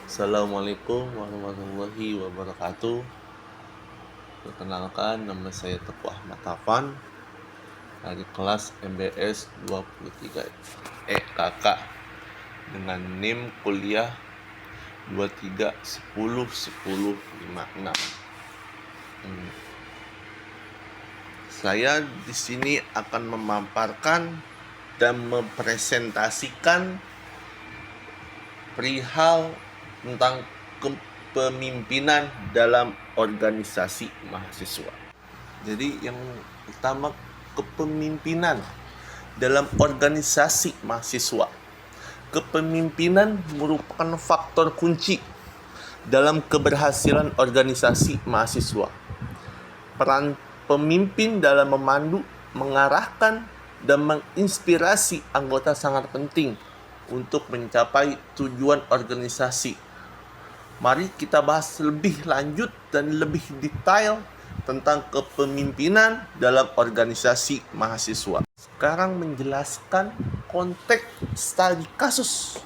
Assalamualaikum warahmatullahi wabarakatuh. Perkenalkan, nama saya Teguh Ahmad Taufan dari kelas MBS 23 EKK dengan NIM kuliah 23101056. Saya di sini akan memaparkan dan mempresentasikan perihal tentang kepemimpinan dalam organisasi mahasiswa. Jadi yang pertama, kepemimpinan dalam organisasi mahasiswa. Kepemimpinan merupakan faktor kunci dalam keberhasilan organisasi mahasiswa. Peran pemimpin dalam memandu, mengarahkan, dan menginspirasi anggota sangat penting untuk mencapai tujuan organisasi. Mari kita bahas lebih lanjut dan lebih detail tentang kepemimpinan dalam organisasi mahasiswa. Sekarang menjelaskan konteks studi kasus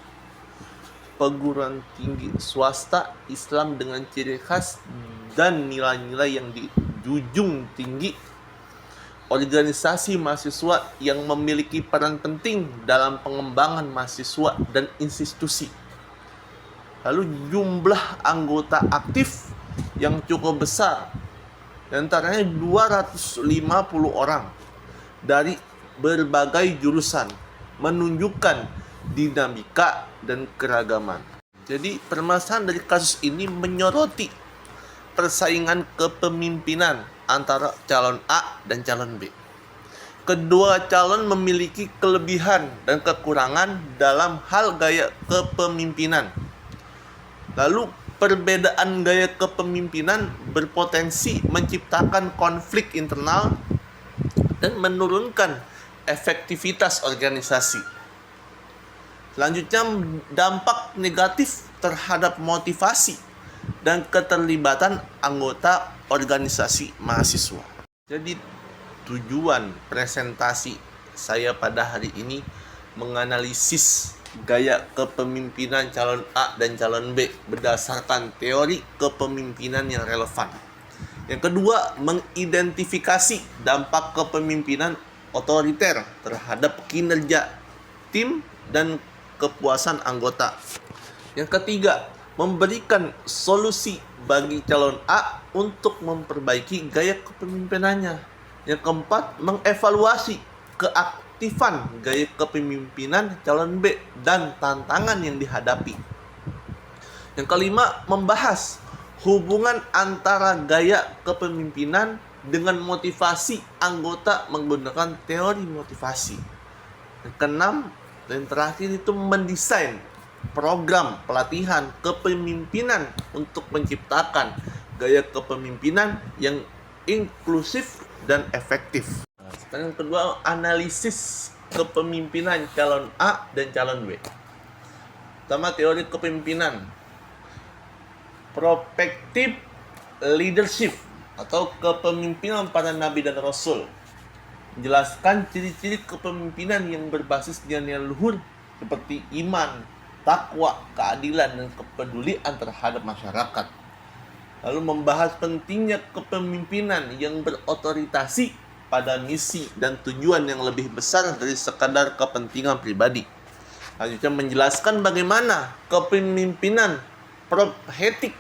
perguruan tinggi swasta Islam dengan ciri khas dan nilai-nilai yang dijunjung tinggi. Organisasi mahasiswa yang memiliki peran penting dalam pengembangan mahasiswa dan institusi. Lalu jumlah anggota aktif yang cukup besar, diantaranya 250 orang dari berbagai jurusan, menunjukkan dinamika dan keragaman. Jadi permasalahan dari kasus ini menyoroti persaingan kepemimpinan antara calon A dan calon B. Kedua calon memiliki kelebihan dan kekurangan dalam hal gaya kepemimpinan. Lalu perbedaan gaya kepemimpinan berpotensi menciptakan konflik internal dan menurunkan efektivitas organisasi. Selanjutnya, dampak negatif terhadap motivasi dan keterlibatan anggota organisasi mahasiswa. Jadi tujuan presentasi saya pada hari ini menganalisis gaya kepemimpinan calon A dan calon B berdasarkan teori kepemimpinan yang relevan. Yang kedua, mengidentifikasi dampak kepemimpinan otoriter terhadap kinerja tim dan kepuasan anggota. Yang ketiga, memberikan solusi bagi calon A untuk memperbaiki gaya kepemimpinannya. Yang keempat, mengevaluasi keaktifan gaya kepemimpinan calon B dan tantangan yang dihadapi. Yang kelima, membahas hubungan antara gaya kepemimpinan dengan motivasi anggota menggunakan teori motivasi. Yang keenam dan terakhir itu mendesain program pelatihan kepemimpinan untuk menciptakan gaya kepemimpinan yang inklusif dan efektif. Sekarang yang kedua, analisis kepemimpinan calon A dan calon B. Pertama, teori kepemimpinan. Prospective leadership atau kepemimpinan para nabi dan rasul. Menjelaskan ciri-ciri kepemimpinan yang berbasis nilai luhur seperti iman, takwa, keadilan, dan kepedulian terhadap masyarakat. Lalu membahas pentingnya kepemimpinan yang berotorientasi pada misi dan tujuan yang lebih besar dari sekadar kepentingan pribadi. Selanjutnya menjelaskan bagaimana kepemimpinan prophetic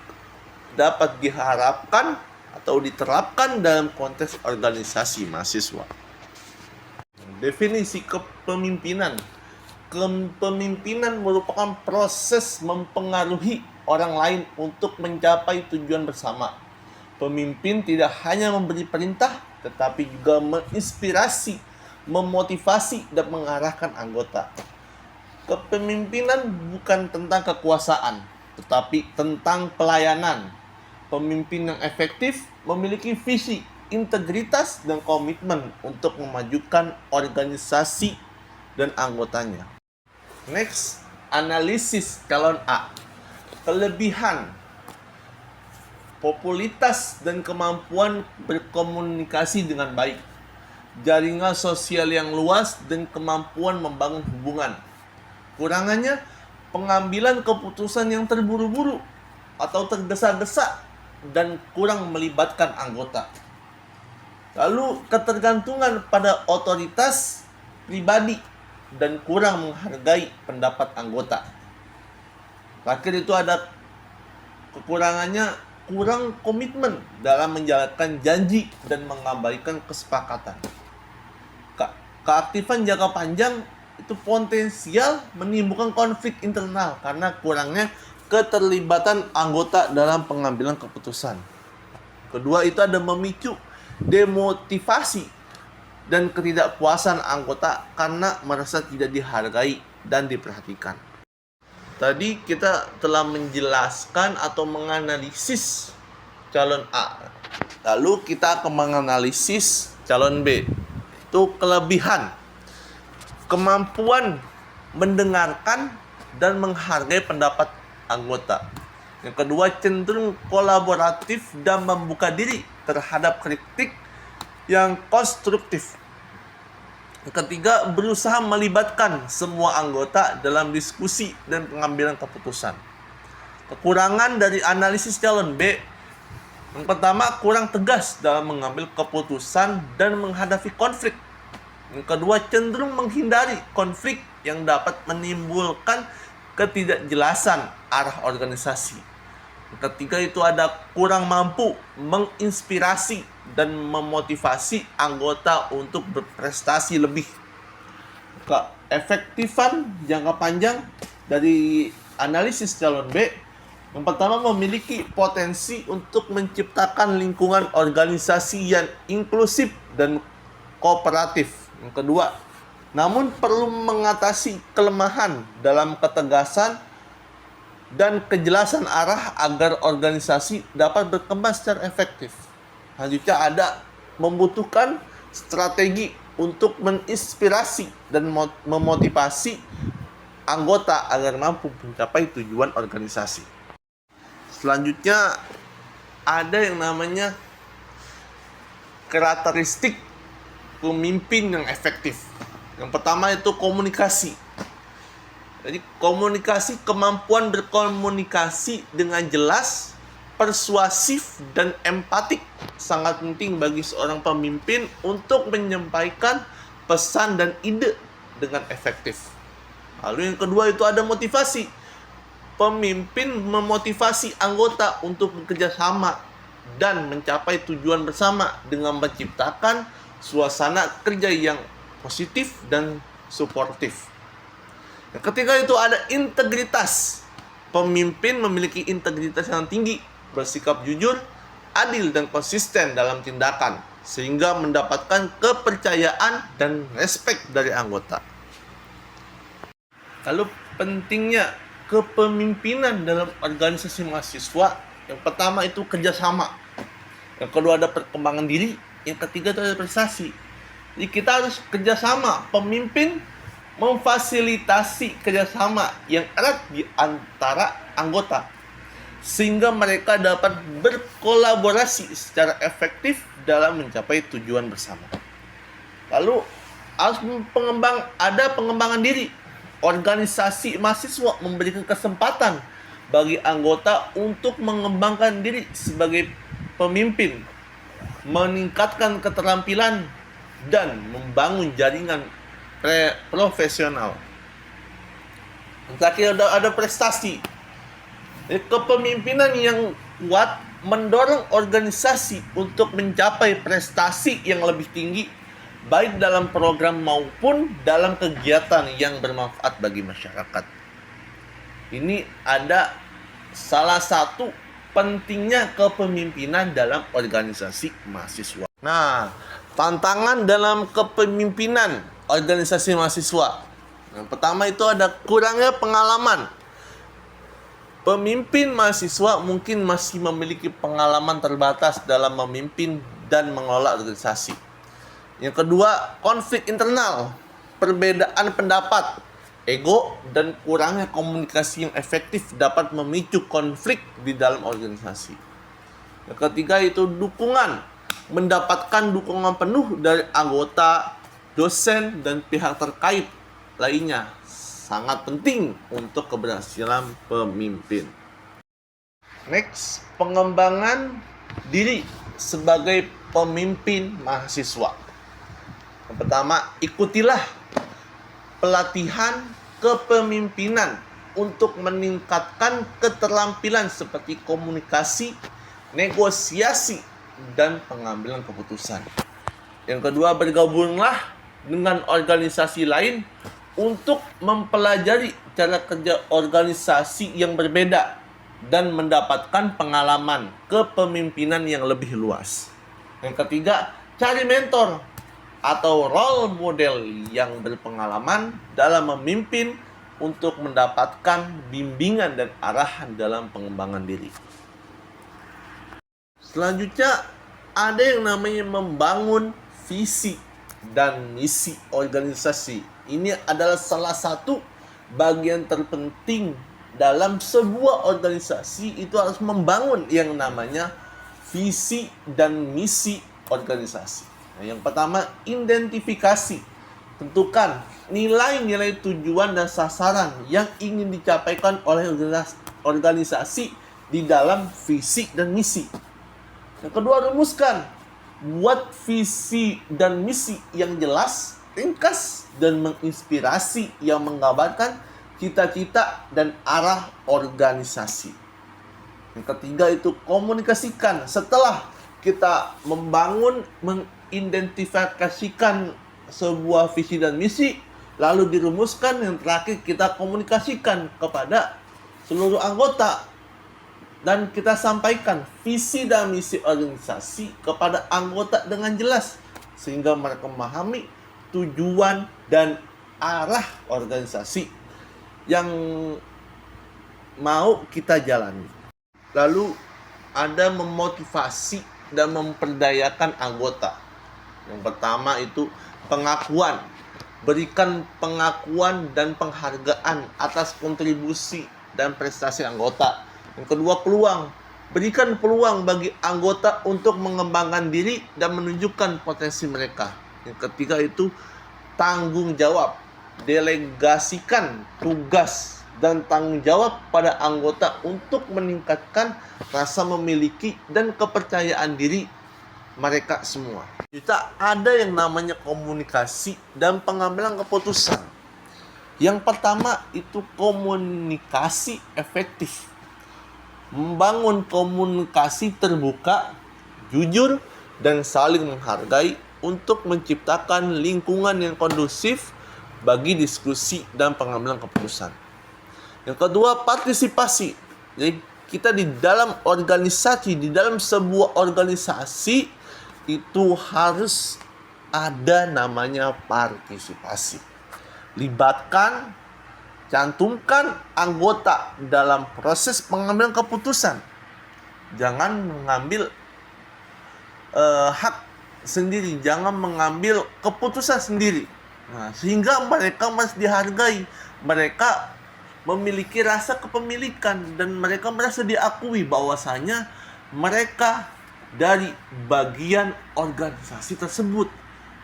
dapat diharapkan atau diterapkan dalam konteks organisasi mahasiswa. Definisi kepemimpinan. Kepemimpinan merupakan proses mempengaruhi orang lain untuk mencapai tujuan bersama. Pemimpin tidak hanya memberi perintah, tetapi juga menginspirasi, memotivasi, dan mengarahkan anggota. Kepemimpinan bukan tentang kekuasaan, tetapi tentang pelayanan. Pemimpin yang efektif memiliki visi, integritas, dan komitmen untuk memajukan organisasi dan anggotanya. Next, analisis calon A. Kelebihan, popularitas, dan kemampuan berkomunikasi dengan baik. Jaringan sosial yang luas dan kemampuan membangun hubungan. Kurangannya, pengambilan keputusan yang terburu-buru atau tergesa-gesa dan kurang melibatkan anggota. Lalu ketergantungan pada otoritas pribadi dan kurang menghargai pendapat anggota. Terakhir itu ada kekurangannya, kurang komitmen dalam menjalankan janji dan mengabaikan kesepakatan. Keaktifan jangka panjang itu potensial menimbulkan konflik internal karena kurangnya keterlibatan anggota dalam pengambilan keputusan. Kedua itu ada memicu demotivasi dan ketidakpuasan anggota karena merasa tidak dihargai dan diperhatikan. Tadi kita telah menjelaskan atau menganalisis calon A. Lalu kita akan menganalisis calon B. Itu kelebihan, kemampuan mendengarkan dan menghargai pendapat anggota. Yang kedua, cenderung kolaboratif dan membuka diri terhadap kritik yang konstruktif. Yang ketiga, berusaha melibatkan semua anggota dalam diskusi dan pengambilan keputusan. Kekurangan dari analisis calon B, yang pertama, kurang tegas dalam mengambil keputusan dan menghadapi konflik. Yang kedua, cenderung menghindari konflik yang dapat menimbulkan ketidakjelasan arah organisasi. Yang ketiga itu ada kurang mampu menginspirasi dan memotivasi anggota untuk berprestasi lebih. Keefektifan jangka panjang dari analisis calon B, yang pertama memiliki potensi untuk menciptakan lingkungan organisasi yang inklusif dan kooperatif. Yang kedua, namun perlu mengatasi kelemahan dalam ketegasan dan kejelasan arah agar organisasi dapat berkembang secara efektif. Selanjutnya ada membutuhkan strategi untuk menginspirasi dan memotivasi anggota agar mampu mencapai tujuan organisasi. Selanjutnya ada yang namanya karakteristik pemimpin yang efektif. Yang pertama itu komunikasi. Jadi komunikasi, kemampuan berkomunikasi dengan jelas, persuasif, dan empatik sangat penting bagi seorang pemimpin untuk menyampaikan pesan dan ide dengan efektif. Lalu yang kedua itu ada motivasi. Pemimpin memotivasi anggota untuk bekerja sama dan mencapai tujuan bersama dengan menciptakan suasana kerja yang positif dan suportif. Yang ketiga itu ada integritas. Pemimpin memiliki integritas yang tinggi, bersikap jujur, adil, dan konsisten dalam tindakan, sehingga mendapatkan kepercayaan dan respek dari anggota. Lalu pentingnya kepemimpinan dalam organisasi mahasiswa. Yang pertama itu kerjasama. Yang kedua ada perkembangan diri. Yang ketiga itu ada prestasi. Jadi kita harus kerjasama. Pemimpin memfasilitasi kerjasama yang erat di antara anggota, sehingga mereka dapat berkolaborasi secara efektif dalam mencapai tujuan bersama. Lalu harus ada pengembangan diri. Organisasi mahasiswa memberikan kesempatan bagi anggota untuk mengembangkan diri sebagai pemimpin, meningkatkan keterampilan, dan membangun jaringan profesional. Terakhir ada prestasi. Kepemimpinan yang kuat mendorong organisasi untuk mencapai prestasi yang lebih tinggi, baik dalam program maupun dalam kegiatan yang bermanfaat bagi masyarakat. Ini ada salah satu pentingnya kepemimpinan dalam organisasi mahasiswa. Nah, tantangan dalam kepemimpinan organisasi mahasiswa. Yang pertama itu ada kurangnya pengalaman. Pemimpin mahasiswa mungkin masih memiliki pengalaman terbatas dalam memimpin dan mengelola organisasi. Yang kedua, konflik internal, perbedaan pendapat, ego, dan kurangnya komunikasi yang efektif dapat memicu konflik di dalam organisasi. Yang ketiga itu dukungan, mendapatkan dukungan penuh dari anggota, dosen, dan pihak terkait lainnya sangat penting untuk keberhasilan pemimpin. Next, pengembangan diri sebagai pemimpin mahasiswa. Yang pertama, ikutilah pelatihan kepemimpinan untuk meningkatkan keterampilan seperti komunikasi, negosiasi, dan pengambilan keputusan. Yang kedua, bergabunglah dengan organisasi lain untuk mempelajari cara kerja organisasi yang berbeda dan mendapatkan pengalaman kepemimpinan yang lebih luas. Yang ketiga, cari mentor atau role model yang berpengalaman dalam memimpin untuk mendapatkan bimbingan dan arahan dalam pengembangan diri. Selanjutnya, ada yang namanya membangun visi dan misi organisasi. Ini adalah salah satu bagian terpenting dalam sebuah organisasi, itu harus membangun yang namanya visi dan misi organisasi. Nah, yang pertama, identifikasi. Tentukan nilai-nilai tujuan dan sasaran yang ingin dicapaikan oleh organisasi di dalam visi dan misi. Yang kedua, rumuskan. Buat visi dan misi yang jelas, ringkas, dan menginspirasi yang menggambarkan cita-cita dan arah organisasi. Yang ketiga itu komunikasikan. Setelah kita membangun, mengidentifikasikan sebuah visi dan misi, lalu dirumuskan, yang terakhir kita komunikasikan kepada seluruh anggota. Dan kita sampaikan visi dan misi organisasi kepada anggota dengan jelas, sehingga mereka memahami tujuan dan arah organisasi yang mau kita jalani. Lalu ada memotivasi dan memperdayakan anggota. Yang pertama itu pengakuan. Berikan pengakuan dan penghargaan atas kontribusi dan prestasi anggota. Yang kedua, peluang. Berikan peluang bagi anggota untuk mengembangkan diri dan menunjukkan potensi mereka. Yang ketiga itu tanggung jawab. Delegasikan tugas dan tanggung jawab pada anggota untuk meningkatkan rasa memiliki dan kepercayaan diri mereka semua. Kita ada yang namanya komunikasi dan pengambilan keputusan. Yang pertama itu komunikasi efektif. Membangun komunikasi terbuka, jujur, dan saling menghargai untuk menciptakan lingkungan yang kondusif bagi diskusi dan pengambilan keputusan. Yang kedua, partisipasi. Jadi kita di dalam organisasi, di dalam sebuah organisasi itu harus ada namanya partisipasi. Libatkan, cantumkan anggota dalam proses pengambilan keputusan. Jangan mengambil hak sendiri, jangan mengambil keputusan sendiri. Nah, sehingga mereka masih dihargai, mereka memiliki rasa kepemilikan dan mereka merasa diakui bahwasanya mereka dari bagian organisasi tersebut.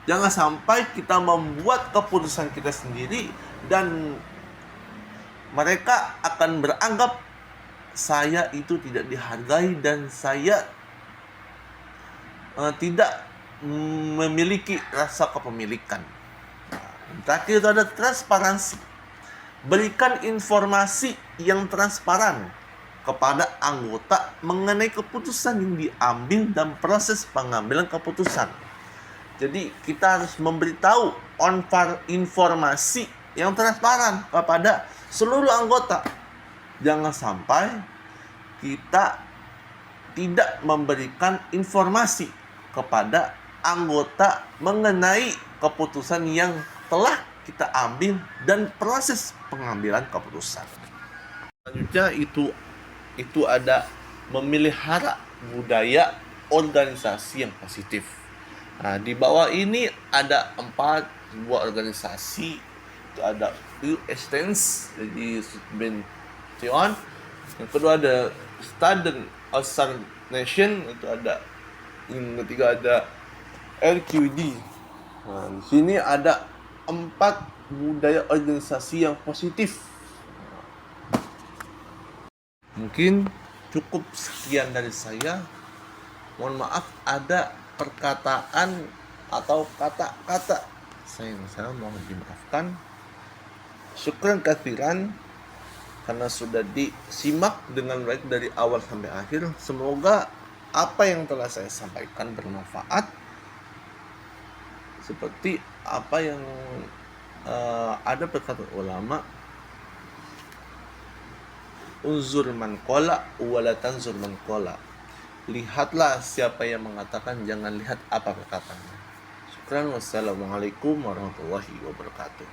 Jangan sampai kita membuat keputusan kita sendiri dan mereka akan beranggap saya itu tidak dihargai dan saya tidak memiliki rasa kepemilikan. Terakhir itu ada transparansi. Berikan informasi yang transparan kepada anggota mengenai keputusan yang diambil dan proses pengambilan keputusan. Jadi kita harus memberitahu informasi yang transparan kepada seluruh anggota. Jangan sampai kita tidak memberikan informasi kepada anggota mengenai keputusan yang telah kita ambil dan proses pengambilan keputusan. Selanjutnya itu ada memelihara budaya organisasi yang positif. Nah, di bawah ini ada 4 sebuah organisasi. Itu ada U.S. jadi Subvention. Yang kedua ada Student Association, itu ada. Yang ketiga ada RQD. Nah, di sini ada 4 budaya organisasi yang positif. Mungkin cukup sekian dari saya. Mohon maaf ada perkataan atau kata-kata saya yang salah, mohon dimaafkan. Syukran katsiran karena sudah disimak dengan baik dari awal sampai akhir. Semoga apa yang telah saya sampaikan bermanfaat, seperti apa yang ada perkataan ulama, unzur man qala wala tanzur man qala. Lihatlah siapa yang mengatakan, jangan lihat apa perkataannya. Syukran, wassalamualaikum warahmatullahi wabarakatuh.